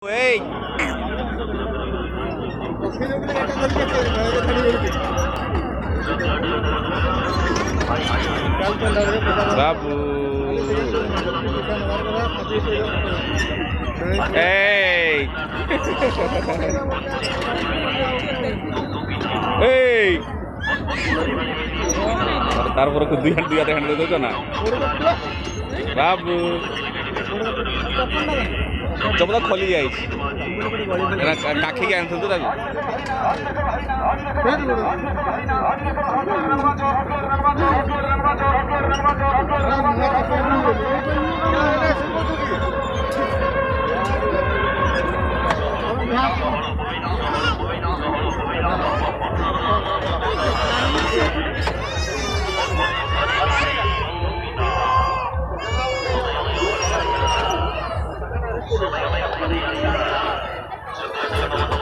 Hey, Babu. Hey. Hey. তারপরে দুই হাতে হ্যান্ডেল দিত না বাবু জবদা খলি যাইছি কাখিকে আনছিল তো তাকে